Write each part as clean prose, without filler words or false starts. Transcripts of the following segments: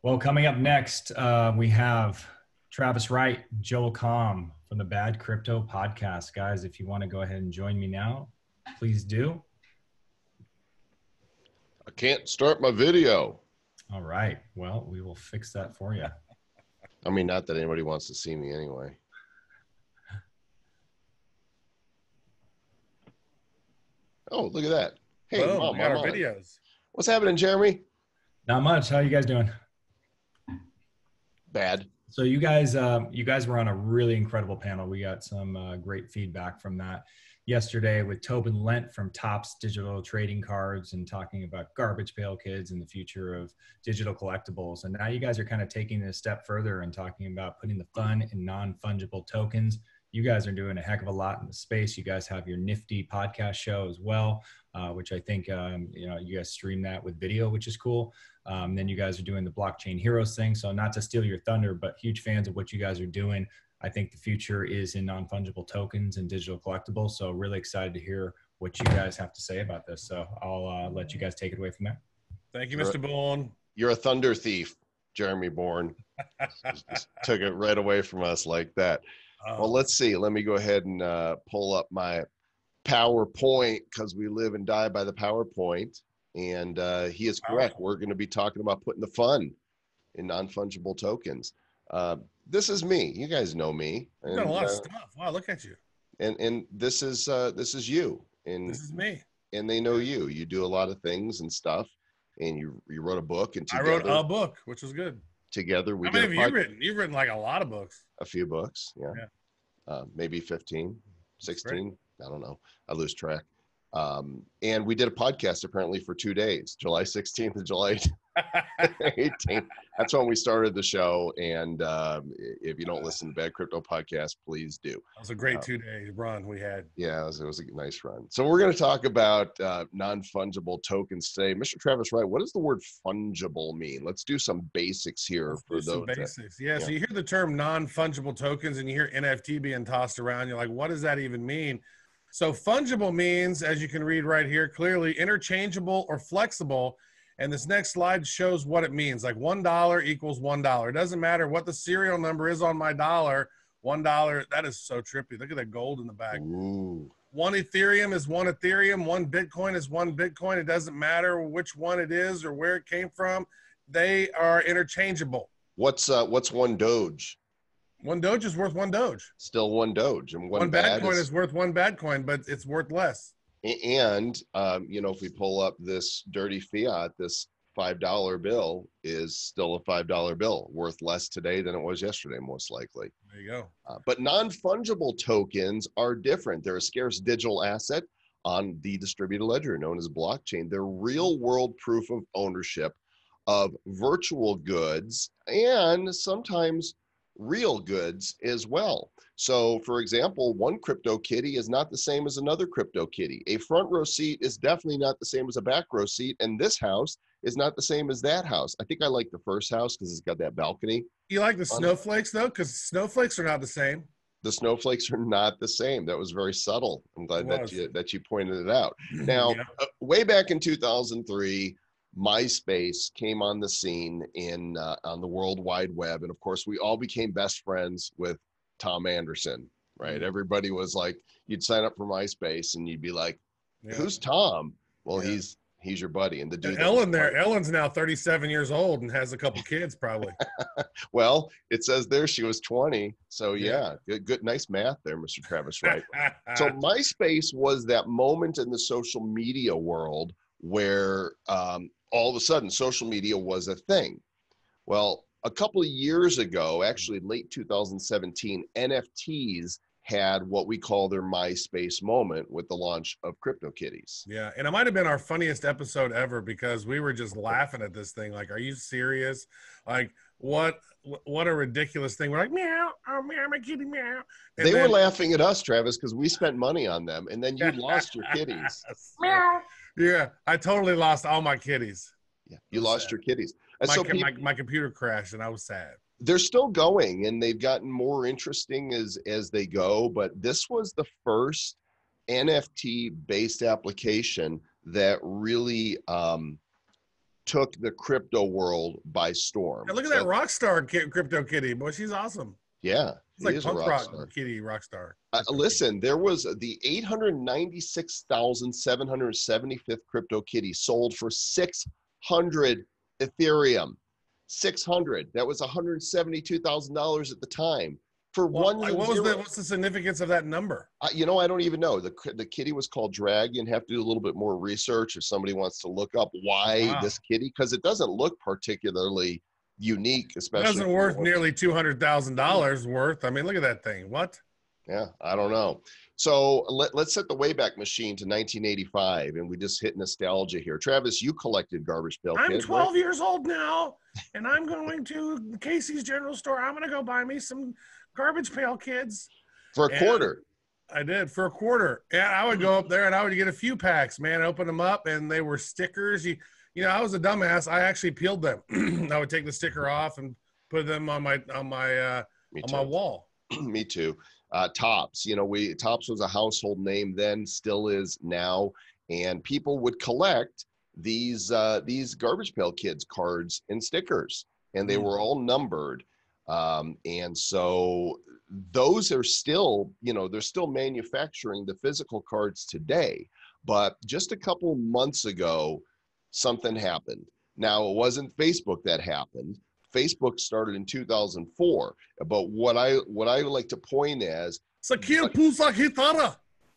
Well, coming up next, we have Travis Wright, Joel Comm from the Bad Crypto Podcast. Guys, if you want to go ahead and join me now, please do. I can't start my video. All right. Well, we will fix that for you. I mean, not that anybody wants to see me anyway. Oh, look at that. Hey, boom, Mom, we got our I'm on. videos. What's happening, Jeremy? Not much. How you guys doing? Bad. So you guys were on a really incredible panel. We got some great feedback from that yesterday with Tobin Lent from Topps Digital Trading Cards and talking about Garbage Pail Kids and the future of digital collectibles. And now you guys are kind of taking it a step further and talking about putting the fun in non-fungible tokens. You guys are doing a heck of a lot in the space. You guys have your Nifty podcast show as well, which I think, you guys stream that with video, which is cool. Then you guys are doing the Blockchain Heroes thing. So not to steal your thunder, but huge fans of what you guys are doing. I think the future is in non-fungible tokens and digital collectibles. So really excited to hear what you guys have to say about this. So I'll let you guys take it away from there. Thank you, Mr. Bourne. You're a thunder thief, Jeremy Bourne. Just took it right away from us like that. Well, let's see. Let me go ahead and pull up my PowerPoint because we live and die by the PowerPoint. And he is correct. We're going to be talking about putting the fun in non-fungible tokens. This is me. You guys know me. You've done a lot of stuff. Wow, look at you. And this is you. And this is me. And they know you. You do a lot of things and stuff. And you wrote a book. And together, I wrote a book, which was good. Together we. How many have you written? You've written like a lot of books. A few books, yeah. Maybe 15, 16. I don't know. I lose track. And we did a podcast apparently for 2 days, July 16th and July 18th. That's when we started the show. And if you don't listen to Bad Crypto Podcast, please do. That was a great 2 day run we had. Yeah, it was a nice run. So we're going to talk about non-fungible tokens today. Mr. Travis Wright, what does the word fungible mean? Let's do some basics here. Let's do some basics. Yeah, so you hear the term non-fungible tokens and you hear NFT being tossed around. You're like, what does that even mean? So fungible means, as you can read right here, clearly interchangeable or flexible. And this next slide shows what it means. Like $1 equals $1. It doesn't matter what the serial number is on my dollar. $1, that is so trippy. Look at that gold in the back. Ooh. One Ethereum is one Ethereum. One Bitcoin is one Bitcoin. It doesn't matter which one it is or where it came from. They are interchangeable. What's one Doge? One Doge is worth one Doge. Still one Doge. And one bad coin is worth one bad coin, but it's worth less. And, if we pull up this dirty fiat, this $5 bill is still a $5 bill, worth less today than it was yesterday, most likely. There you go. But non-fungible tokens are different. They're a scarce digital asset on the distributed ledger known as blockchain. They're real-world proof of ownership of virtual goods and sometimes real goods as well. So for example, one crypto kitty is not the same as another crypto kitty. A front row seat is definitely not the same as a back row seat. And this house is not the same as that house. I think I like the first house because it's got that balcony. You like the snowflakes though? Because snowflakes are not the same. The snowflakes are not the same. That was very subtle. I'm glad that you pointed it out. Now, way back in 2003, MySpace came on the scene on the World Wide Web. And of course, we all became best friends with Tom Anderson, right? Mm-hmm. Everybody was like, you'd sign up for MySpace and you'd be like, who's Tom? Well, he's your buddy. And the dude. And Ellen's now 37 years old and has a couple kids probably. Well, it says there she was 20. So good, nice math there, Mr. Travis Wright. So MySpace was that moment in the social media world where all of a sudden social media was a thing. Well, a couple of years ago, actually late 2017, NFTs had what we call their MySpace moment with the launch of CryptoKitties. Yeah, and it might have been our funniest episode ever because we were just laughing at this thing. Like, are you serious? Like, what a ridiculous thing. We're like, meow, oh, meow, my kitty, meow. And they were laughing at us, Travis, because we spent money on them, and then you lost your kitties. Meow. Yeah, I totally lost all my kitties. Yeah, you lost your kitties. My computer crashed, and I was sad. They're still going, and they've gotten more interesting as they go. But this was the first NFT-based application that really took the crypto world by storm. Hey, look at that rock star crypto kitty. Boy, she's awesome. Yeah. It's like punk rock kitty rock star. Listen, there was the 896,775th crypto kitty sold for 600 Ethereum. 600. That was $172,000 at the time. For what's the significance of that number? I don't even know. The kitty was called Drag. You have to do a little bit more research if somebody wants to look up why this kitty, because it doesn't look particularly unique, especially. It doesn't worth nearly $200,000 worth. I mean, look at that thing. What? Yeah, I don't know. So let's set the Wayback Machine to 1985, and we just hit nostalgia here. Travis, you collected Garbage Pail Kids. I'm 12 years old now, and I'm going to Casey's General Store. I'm going to go buy me some Garbage Pail Kids. For a quarter. I did, for a quarter. And I would go up there, and I would get a few packs, man, open them up, and they were stickers. You know, I was a dumbass. I actually peeled them. I would take the sticker off and put them on my wall. Me too. Topps, Topps was a household name then, still is now, and people would collect these Garbage Pail Kids cards and stickers, and they were all numbered. And so those are still, they're still manufacturing the physical cards today. But just a couple months ago, something happened. Now, it wasn't Facebook that happened. Facebook started in 2004. But what I like to point as,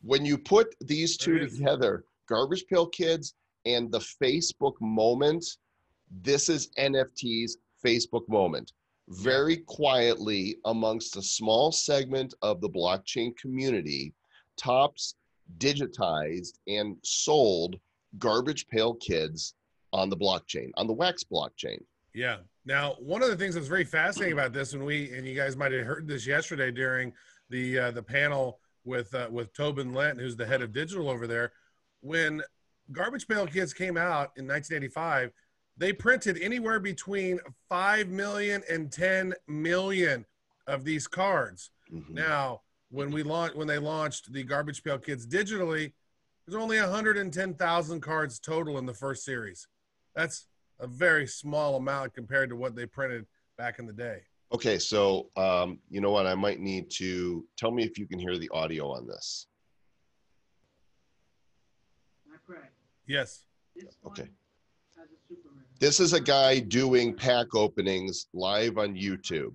when you put these two together, Garbage Pail Kids and the Facebook moment, this is NFT's Facebook moment. Very quietly, amongst a small segment of the blockchain community, Topps digitized and sold Garbage Pail Kids on the blockchain, on the Wax blockchain. Yeah. Now, one of the things that's very fascinating about this, and you guys might have heard this yesterday during the panel with Tobin Lent, who's the head of digital over there, when Garbage Pail Kids came out in 1985, they printed anywhere between 5 million and 10 million of these cards. Mm-hmm. Now, when they launched the Garbage Pail Kids digitally, there's only 110,000 cards total in the first series. That's a very small amount compared to what they printed back in the day. Okay, so you know what? I might need to tell me if you can hear the audio on this. Yes. Okay. This is a guy doing pack openings live on YouTube.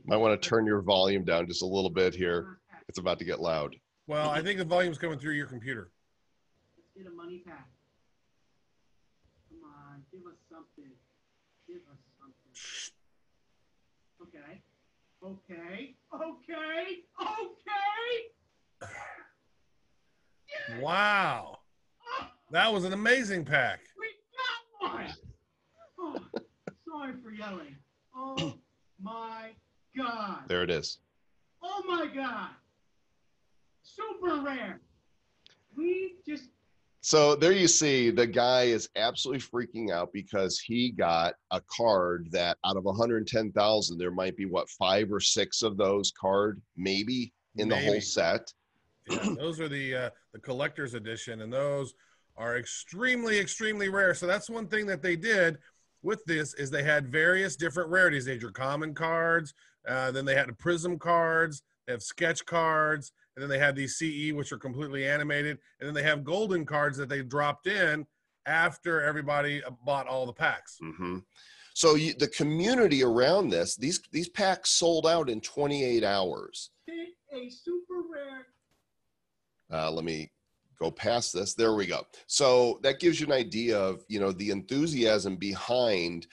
Might want to turn your volume down just a little bit here. It's about to get loud. Well, I think the volume's coming through your computer. Let's get a money pack. Come on, give us something. Give us something. Shh. Okay. Okay. Okay. Okay. Wow. That was an amazing pack. We got one. Oh, sorry for yelling. Oh my God. There it is. Oh my God. Super rare. So there you see, the guy is absolutely freaking out because he got a card that out of 110,000, there might be 5 or 6 of those card, maybe in the whole set. Yeah, those are the collector's edition, and those are extremely, extremely rare. So that's one thing that they did with this is they had various different rarities. They had your common cards, then they had the prism cards, they have sketch cards, and then they had these CE, which are completely animated, and then they have golden cards that they dropped in after everybody bought all the packs. Mm-hmm. So the community around this, these packs sold out in 28 hours. A super rare. Let me go past this. There we go. So that gives you an idea of, the enthusiasm behind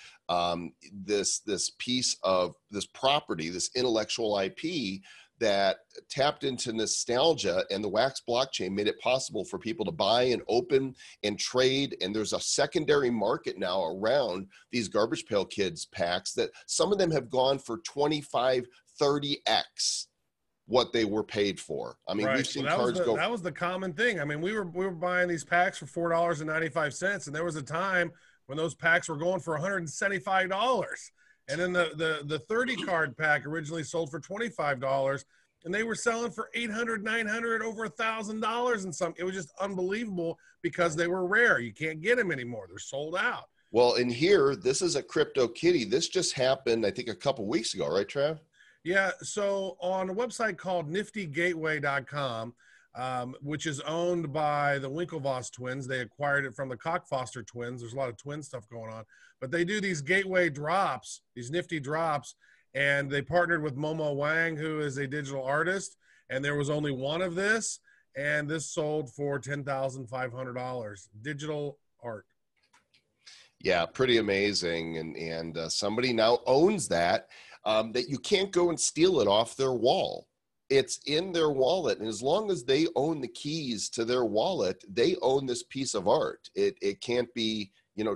this piece of this property, this intellectual IP that tapped into nostalgia, and the Wax blockchain made it possible for people to buy and open and trade. And there's a secondary market now around these Garbage Pail Kids packs that some of them have gone for 25, 30x what they were paid for. I mean, we've seen cards go. That was the common thing. I mean, we were buying these packs for $4.95, and there was a time when those packs were going for $175. And then the 30 card pack originally sold for $25, and they were selling for $800, $900, over $1,000 and some. It was just unbelievable because they were rare. You can't get them anymore. They're sold out. Well, in here, this is a crypto kitty. This just happened, I think, a couple weeks ago, right, Trav? Yeah. So on a website called niftygateway.com, which is owned by the Winklevoss twins. They acquired it from the Cockfoster twins. There's a lot of twin stuff going on, but they do these gateway drops, these nifty drops, and they partnered with Momo Wang, who is a digital artist, and there was only one of this, and this sold for $10,500. Digital art. Yeah, pretty amazing. And somebody now owns that, that you can't go and steal it off their wall. It's in their wallet. And as long as they own the keys to their wallet, they own this piece of art. It can't be,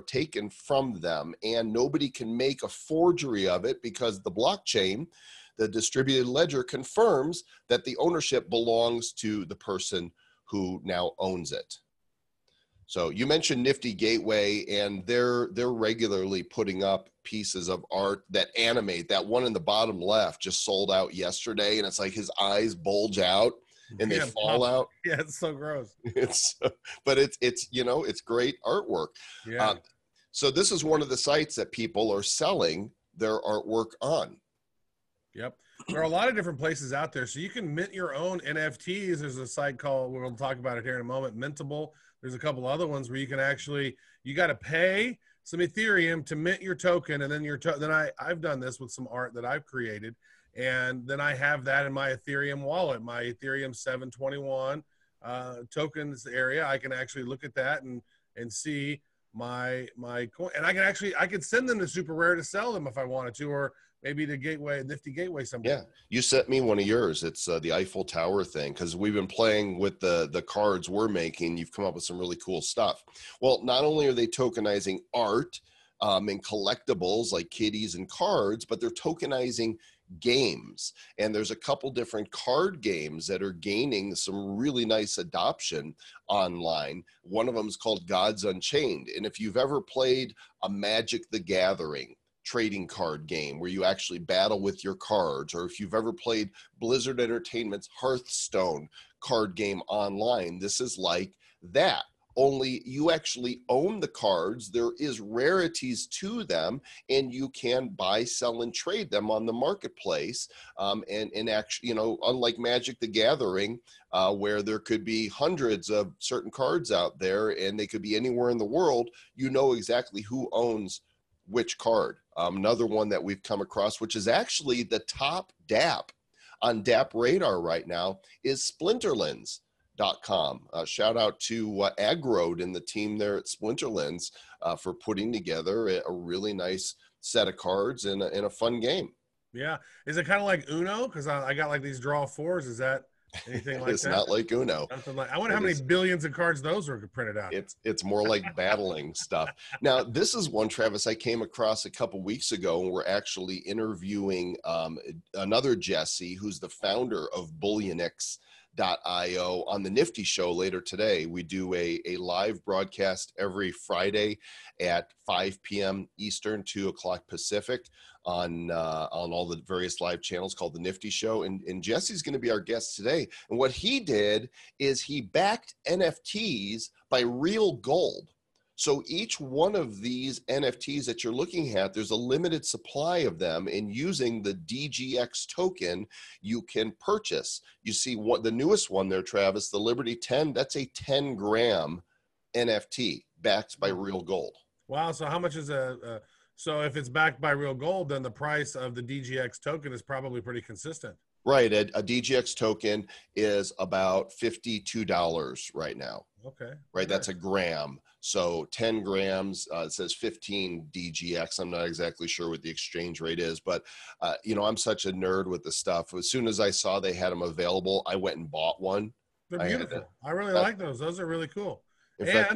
taken from them. And nobody can make a forgery of it because the blockchain, the distributed ledger, confirms that the ownership belongs to the person who now owns it. So you mentioned Nifty Gateway, and they're regularly putting up pieces of art that animate. That one in the bottom left just sold out yesterday, and it's like his eyes bulge out and they fall out. Yeah, it's so gross. But it's great artwork. Yeah. So this is one of the sites that people are selling their artwork on. Yep. There are a lot of different places out there. So you can mint your own NFTs. There's a site called, we'll talk about it here in a moment, Mintable. There's a couple other ones where you can actually, you got to pay some Ethereum to mint your token. And then I've done this with some art that I've created. And then I have that in my Ethereum wallet, my Ethereum 721 tokens area. I can actually look at that and see my coin. And I could send them to Super Rare to sell them if I wanted to, or maybe the Nifty Gateway somewhere. Yeah, you sent me one of yours. It's the Eiffel Tower thing, because we've been playing with the cards we're making. You've come up with some really cool stuff. Well, not only are they tokenizing art and collectibles like kitties and cards, but they're tokenizing games. And there's a couple different card games that are gaining some really nice adoption online. One of them is called Gods Unchained. And if you've ever played a Magic the Gathering trading card game where you actually battle with your cards, or if you've ever played Blizzard Entertainment's Hearthstone card game online, this is like that. Only you actually own the cards. There is rarities to them, and you can buy, sell, and trade them on the marketplace. And actually, unlike Magic the Gathering, where there could be hundreds of certain cards out there, and they could be anywhere in the world, you know exactly who owns which card. Another one that we've come across, which is actually the top DApp on DApp radar right now, is Splinterlands.com. Shout out to Agrode and the team there at Splinterlands for putting together a really nice set of cards in a fun game. Yeah. Is it kind of like Uno? Because I got like these draw fours. Is that anything like it's that? It's not like Uno. I wonder how many billions of cards those are printed out. It's more like battling stuff. Now, this is one, Travis, I came across a couple weeks ago, and we're actually interviewing another Jesse, who's the founder of Bullionix.io on the Nifty Show later today. We do a live broadcast every Friday at 5 p.m. Eastern, 2 o'clock Pacific on all the various live channels called the Nifty Show. And Jesse's going to be our guest today. And what he did is he backed NFTs by real gold. So each one of these NFTs that you're looking at, there's a limited supply of them, and using the DGX token, you can purchase. You see what the newest one there, Travis, the Liberty 10, that's a 10-gram NFT backed by real gold. Wow. So how much is so if it's backed by real gold, then the price of the DGX token is probably pretty consistent. Right. A DGX token is about $52 right now. Okay. Right. That's a gram. So 10 grams, it says 15 DGX. I'm not exactly sure what the exchange rate is, but, I'm such a nerd with the stuff. As soon as I saw they had them available, I went and bought one. They're beautiful. I really like those. Those are really cool. Fact,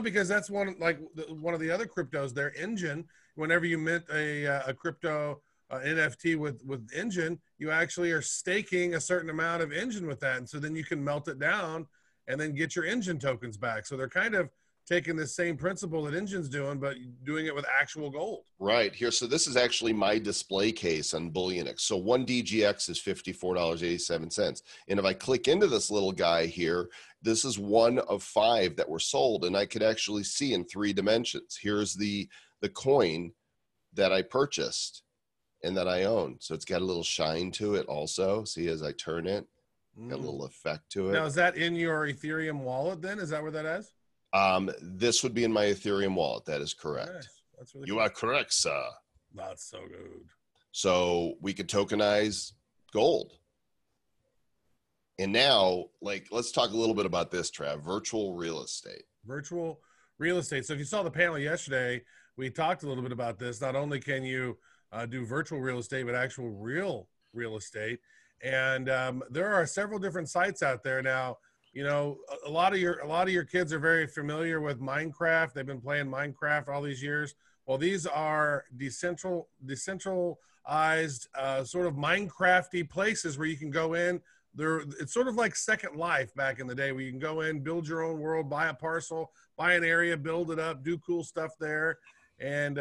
because that's one of the other cryptos, their engine, whenever you mint a crypto NFT with engine, you actually are staking a certain amount of engine with that. And so then you can melt it down and then get your engine tokens back. So they're kind of taking the same principle that Engine's doing, but doing it with actual gold. Right here. So this is actually my display case on Bullionix. So one DGX is $54.87. And if I click into this little guy here, this is one of 5 that were sold. And I could actually see in 3 dimensions. Here's the coin that I purchased and that I own. So it's got a little shine to it also. See, as I turn it, got a little effect to it. Now, is that in your Ethereum wallet then? Is that where that is? This would be in my Ethereum wallet. That is correct. Nice. That's really You cool. are correct, sir. That's so good. So we could tokenize gold. And now, like, let's talk a little bit about this, Trav, virtual real estate. Virtual real estate. So if you saw the panel yesterday, we talked a little bit about this. Not only can you do virtual real estate, but actual real estate. And there are several different sites out there now. You know, a lot of your kids are very familiar with Minecraft. They've been playing Minecraft all these years. Well, these are decentralized sort of Minecrafty places where you can go in. It's sort of like Second Life back in the day, where you can go in, build your own world, buy a parcel, buy an area, build it up, do cool stuff there. And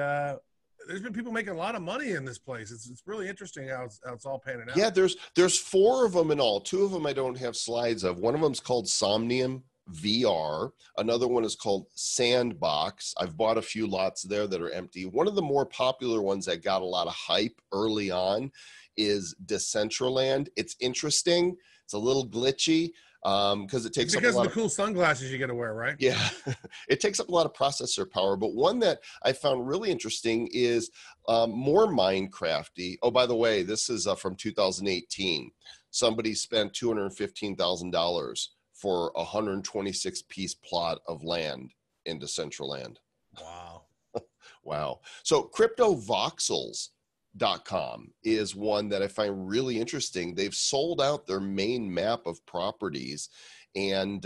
there's been people making a lot of money in this place. It's really interesting how it's all panning out. Yeah, there's 4 of them in all. 2 of them I don't have slides of. One of them is called Somnium VR. Another one is called Sandbox. I've bought a few lots there that are empty. One of the more popular ones that got a lot of hype early on is Decentraland. It's interesting. It's a little glitchy because it takes because up a lot of the cool sunglasses you get to wear, right? Yeah, it takes up a lot of processor power. But one that I found really interesting is more Minecrafty. Oh, by the way, this is from 2018. Somebody spent $215,000 for a 126-piece plot of land in Decentraland. Wow. Wow. So CryptoVoxels.com is one that I find really interesting. They've sold out their main map of properties, and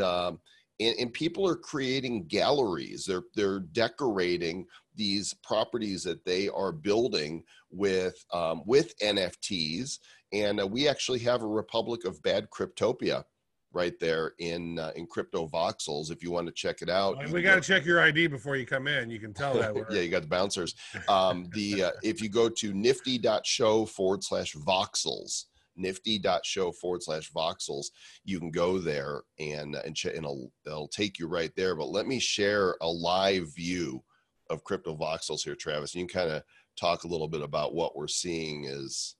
people are creating galleries. They're decorating these properties that they are building with NFTs. And we actually have a Republic of Bad Cryptopia right there in CryptoVoxels. If you want to check it out, we got to check your ID before you come in. You can tell that. Yeah, you got the bouncers. If you go to nifty.show/voxels, nifty.show/voxels, you can go there and it'll take you right there. But let me share a live view of CryptoVoxels here, Travis. And you can kind of talk a little bit about what we're seeing is.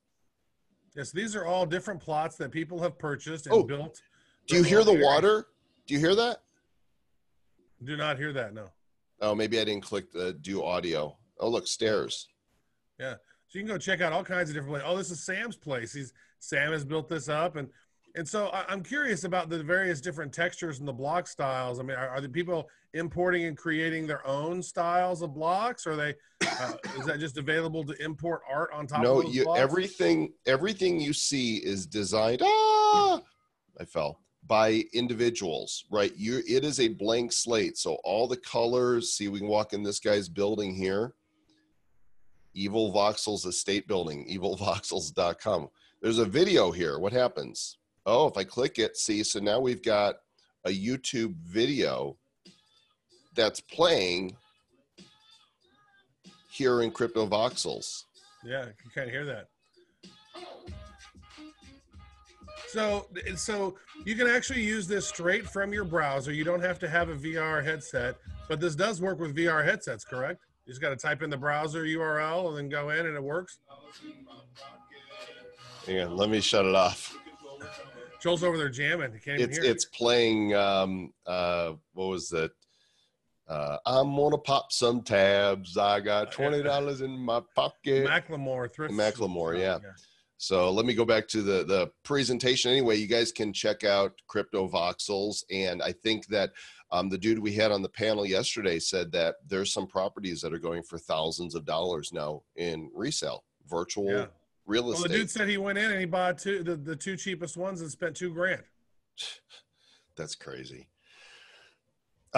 Yes, these are all different plots that people have purchased and built. Do you hear the water? Do you hear that? Do not hear that, no. Oh, maybe I didn't click the do audio. Oh, look, stairs. Yeah, so you can go check out all kinds of different places. Oh, this is Sam's place. Sam has built this up. And so I'm curious about the various different textures and the block styles. I mean, are the people importing and creating their own styles of blocks? Or are they, is that just available to import art on top of those blocks? Everything you see is designed, I fell, by individuals, right? It is a blank slate. So all the colors, see, we can walk in this guy's building here. Evil Voxels Estate Building, evilvoxels.com. There's a video here. What happens? Oh, if I click it, see, so now we've got a YouTube video that's playing here in CryptoVoxels. Yeah, you can't hear that. So you can actually use this straight from your browser. You don't have to have a VR headset, but this does work with VR headsets, correct? You just got to type in the browser URL and then go in and it works. Hang on, let me shut it off. Joel's over there jamming. He can't even hear it's playing, what was it? I'm gonna pop some tabs. I got $20 in my pocket. Macklemore thrift. Macklemore, yeah. So let me go back to the presentation. Anyway, you guys can check out CryptoVoxels, and I think that the dude we had on the panel yesterday said that there's some properties that are going for thousands of dollars now in resale, virtual real estate. Well, the dude said he went in and he bought the 2 cheapest ones and spent $2,000. That's crazy.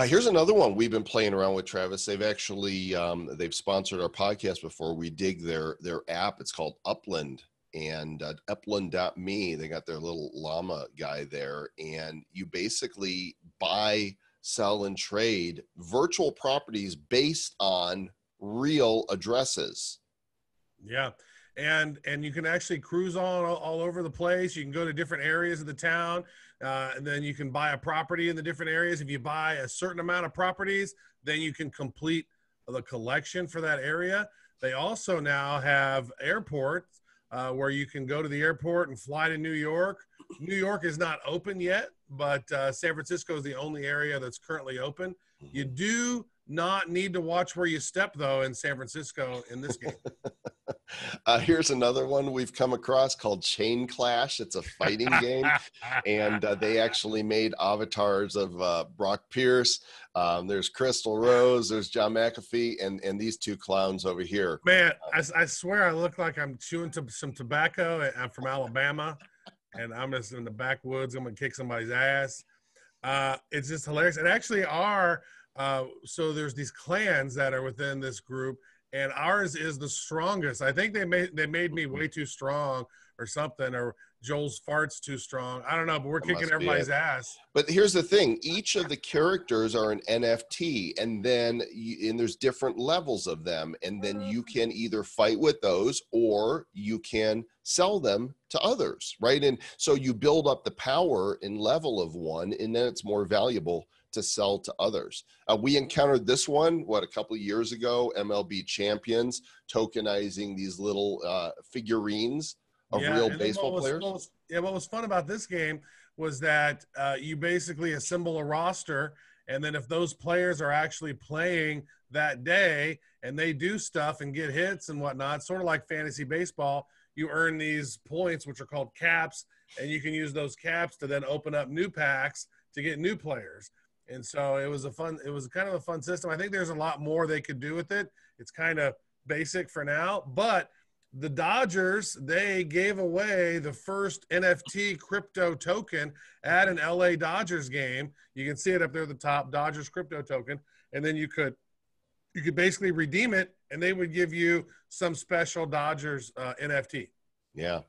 Here's another one we've been playing around with, Travis. They've actually they've sponsored our podcast before. We dig their app. It's called Upland, and upland.me. They got their little llama guy there, and you basically buy sell, and trade virtual properties based on real addresses. Yeah. And you can actually cruise all over the place. You can go to different areas of the town, and then you can buy a property in the different areas. If you buy a certain amount of properties, then you can complete the collection for that area. They also now have airports where you can go to the airport and fly to New York. New York is not open yet, but San Francisco is the only area that's currently open. You do not need to watch where you step, though, in San Francisco in this game. Here's another one we've come across called Chain Clash. It's a fighting game, and they actually made avatars of Brock Pierce. There's Crystal Rose, there's John McAfee, and these two clowns over here. Man, I swear I look like I'm chewing some tobacco. I'm from Alabama, and I'm just in the backwoods. I'm going to kick somebody's ass. It's just hilarious. And actually so there's these clans that are within this group, and ours is the strongest. I think they made me way too strong or something, or Joel's farts too strong. I don't know, but we're kicking everybody's ass. But here's the thing. Each of the characters are an NFT, and then there's different levels of them. And then you can either fight with those or you can sell them to others, right? And so you build up the power and level of one, and then it's more valuable to sell to others. We encountered this one, a couple of years ago, MLB Champions tokenizing these little figurines of real baseball players. What was fun about this game was that you basically assemble a roster, and then if those players are actually playing that day and they do stuff and get hits and whatnot, sort of like fantasy baseball, you earn these points, which are called caps, and you can use those caps to then open up new packs to get new players. And so it was kind of a fun system. I think there's a lot more they could do with it. It's kind of basic for now, but the Dodgers, they gave away the first NFT crypto token at an LA Dodgers game. You can see it up there at the top, Dodgers crypto token. And then you could basically redeem it, and they would give you some special Dodgers NFT. Yeah.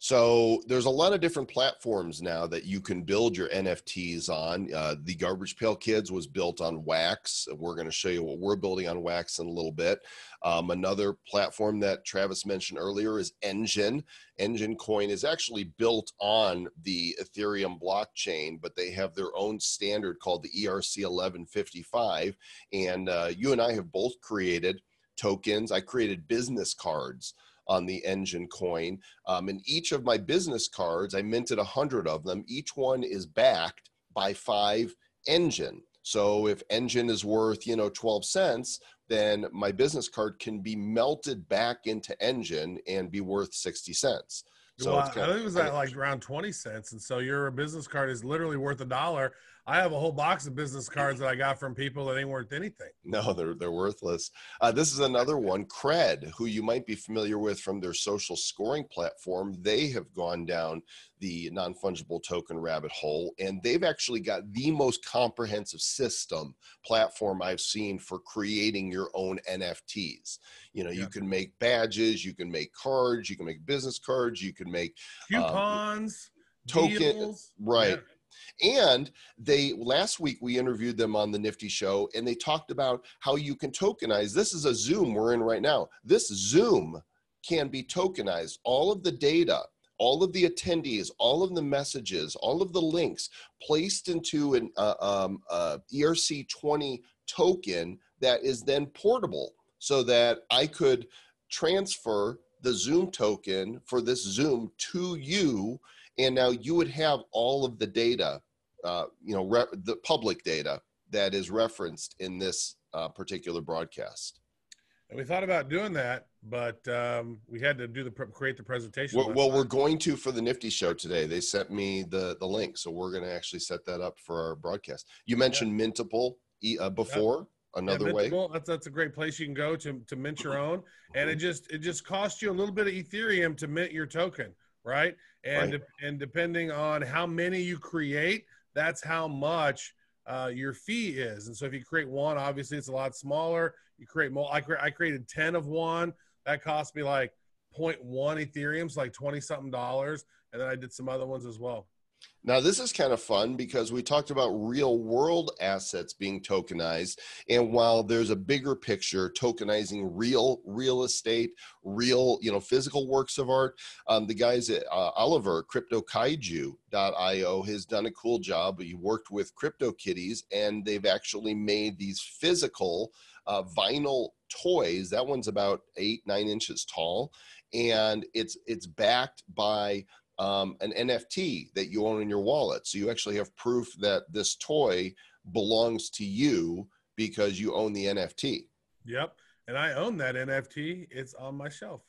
So there's a lot of different platforms now that you can build your NFTs on. The Garbage Pail Kids was built on Wax. We're going to show you what we're building on Wax in a little bit. Another platform that Travis mentioned earlier is Engine. Engine Coin is actually built on the Ethereum blockchain, but they have their own standard called the ERC 1155. And you and I have both created tokens. I created business cards on the Engine Coin. And each of my business cards, I minted 100 of them. Each one is backed by 5 Engine. So if Engine is worth, 12 cents, then my business card can be melted back into Engine and be worth 60 cents. So I think it was at like around 20 cents. And so your business card is literally worth $1. I have a whole box of business cards that I got from people that ain't worth anything. No, they're worthless. This is another one, Cred, who you might be familiar with from their social scoring platform. They have gone down the non-fungible token rabbit hole, and they've actually got the most comprehensive platform I've seen for creating your own NFTs. You can make badges, you can make cards, you can make business cards, you can make coupons, tokens, right? Yeah. And last week we interviewed them on the Nifty Show, and they talked about how you can tokenize. This is a Zoom we're in right now. This Zoom can be tokenized. All of the data, all of the attendees, all of the messages, all of the links placed into an ERC20 token that is then portable, so that I could transfer the Zoom token for this Zoom to you. And now you would have all of the data, the public data that is referenced in this particular broadcast. And we thought about doing that, but we had to create the presentation. Well, we're going to for the Nifty Show today. They sent me the link, so we're going to actually set that up for our broadcast. You mentioned Mintable before. Yep. Another way. That's a great place you can go to mint your own, and it just costs you a little bit of Ethereum to mint your token, right? And depending on how many you create, that's how much your fee is. And so if you create one, obviously it's a lot smaller. You create more. I created 10 of one. That cost me like 0.1 Ethereum, so like $20-something. And then I did some other ones as well. Now, this is kind of fun because we talked about real world assets being tokenized. And while there's a bigger picture tokenizing real estate, real, physical works of art, the guys at Oliver, CryptoKaiju.io, has done a cool job. He worked with CryptoKitties, and they've actually made these physical vinyl toys. That one's about 8-9 inches tall, and it's backed by an NFT that you own in your wallet. So you actually have proof that this toy belongs to you because you own the NFT. Yep. And I own that NFT. It's on my shelf.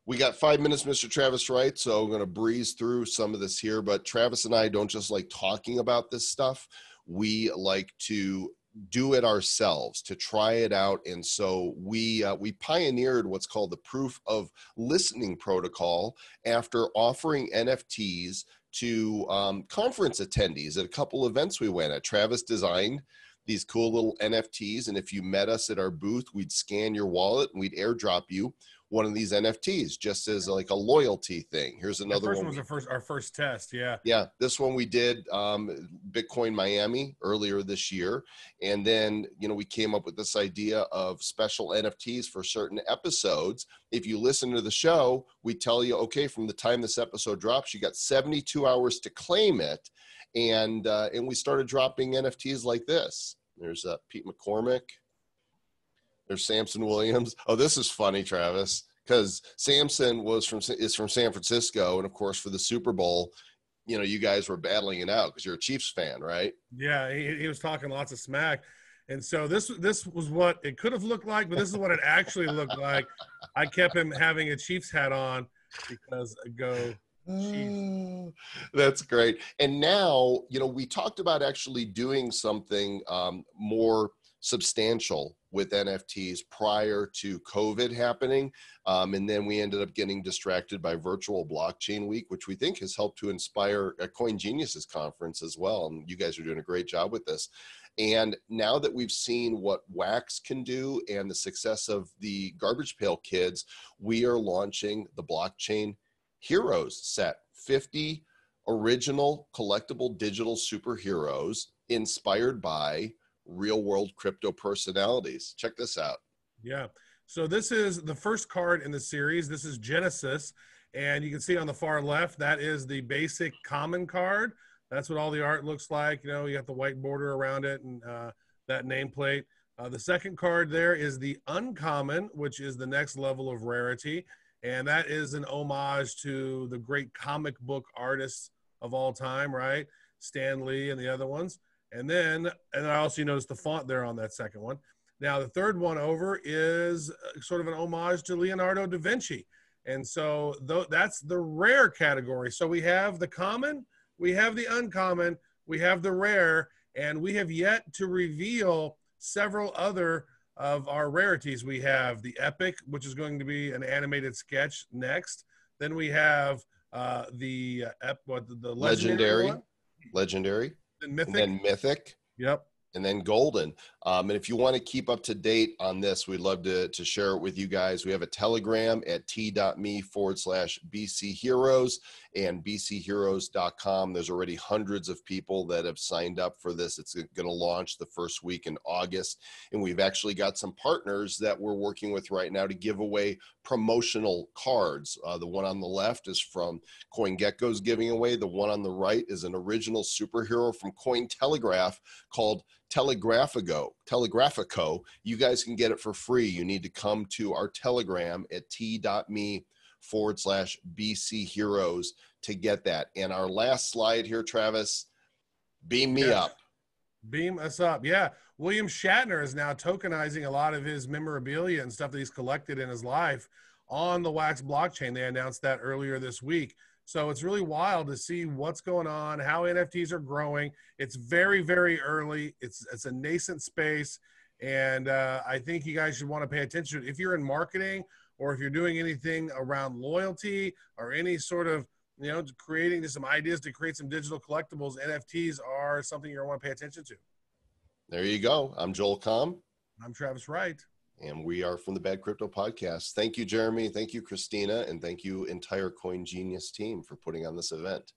We got 5 minutes, Mr. Travis Wright. So I'm going to breeze through some of this here. But Travis and I don't just like talking about this stuff. We like to do it ourselves, to try it out. And so we pioneered what's called the proof of listening protocol after offering NFTs to conference attendees at a couple events we went at. Travis designed these cool little NFTs, and if you met us at our booth, we'd scan your wallet and we'd airdrop you one of these NFTs just as like a loyalty thing. Here's another one. Was our first test. Yeah. Yeah. This one we did Bitcoin Miami earlier this year. And then, we came up with this idea of special NFTs for certain episodes. If you listen to the show, we tell you, okay, from the time this episode drops, you got 72 hours to claim it. And we started dropping NFTs like this. There's Pete McCormick. There's Samson Williams. Oh, this is funny, Travis, because Samson is from San Francisco, and of course for the Super Bowl, you guys were battling it out because you're a Chiefs fan, right? Yeah, he was talking lots of smack, and so this was what it could have looked like, but this is what it actually looked like. I kept him having a Chiefs hat on because go Chiefs. That's great. And now, we talked about actually doing something more substantial with NFTs prior to COVID happening. And then we ended up getting distracted by virtual blockchain week, which we think has helped to inspire a Coin Geniuses conference as well. And you guys are doing a great job with this. And now that we've seen what Wax can do and the success of the Garbage Pail Kids, we are launching the Blockchain Heroes set, 50 original collectible digital superheroes inspired by real world crypto personalities. Check this out. Yeah. So this is the first card in the series. This is Genesis. And you can see on the far left, that is the basic common card. That's what all the art looks like. You got the white border around it and that nameplate. The second card there is the uncommon, which is the next level of rarity. And that is an homage to the great comic book artists of all time, right? Stan Lee and the other ones. And then I also noticed the font there on that second one. Now, the third one over is sort of an homage to Leonardo da Vinci. And so that's the rare category. So we have the common, we have the uncommon, we have the rare, and we have yet to reveal several other of our rarities. We have the epic, which is going to be an animated sketch next. Then we have the legendary, then mythic. And then mythic. Yep. And then golden. And if you want to keep up to date on this, we'd love to share it with you guys. We have a Telegram at t.me/BC Heroes and bcheroes.com. There's already hundreds of people that have signed up for this. It's going to launch the first week in August. And we've actually got some partners that we're working with right now to give away promotional cards. The one on the left is from CoinGecko's giving away. The one on the right is an original superhero from Cointelegraph called Telegraphico. You guys can get it for free. You need to come to our Telegram at t.me/BC Heroes to get that. And our last slide here, Travis, beam me up. Beam us up. Yeah. William Shatner is now tokenizing a lot of his memorabilia and stuff that he's collected in his life on the Wax blockchain. They announced that earlier this week. So it's really wild to see what's going on, how NFTs are growing. It's very, very early. It's a nascent space. And I think you guys should want to pay attention. If you're in marketing or if you're doing anything around loyalty or any sort of, creating just some ideas to create some digital collectibles, NFTs are something you're going to want to pay attention to. There you go. I'm Joel Comm. I'm Travis Wright. And we are from the Bad Crypto Podcast. Thank you, Jeremy. Thank you, Christina. And thank you, entire Coin Genius team, for putting on this event.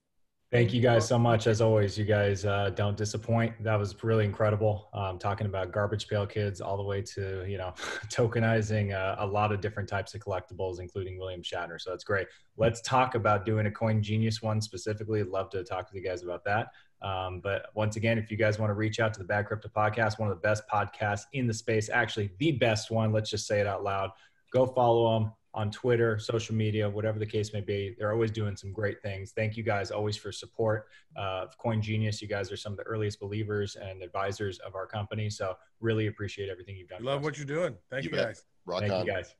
Thank you guys so much. As always, you guys don't disappoint. That was really incredible. Talking about garbage pail kids all the way to, you know, tokenizing a lot of different types of collectibles, including William Shatner. So it's great. Let's talk about doing a Coin Genius one specifically. I'd love to talk with you guys about that. But once again, if you guys want to reach out to the Bad Crypto Podcast, one of the best podcasts in the space, actually the best one, let's just say it out loud. Go follow them on Twitter, social media, whatever the case may be. They're always doing some great things. Thank you guys always for support of Coin Genius. You guys are some of the earliest believers and advisors of our company. So really appreciate everything you've done. Love what you're doing. Thank you guys. Rock Thank on. you guys.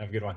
Have a good one.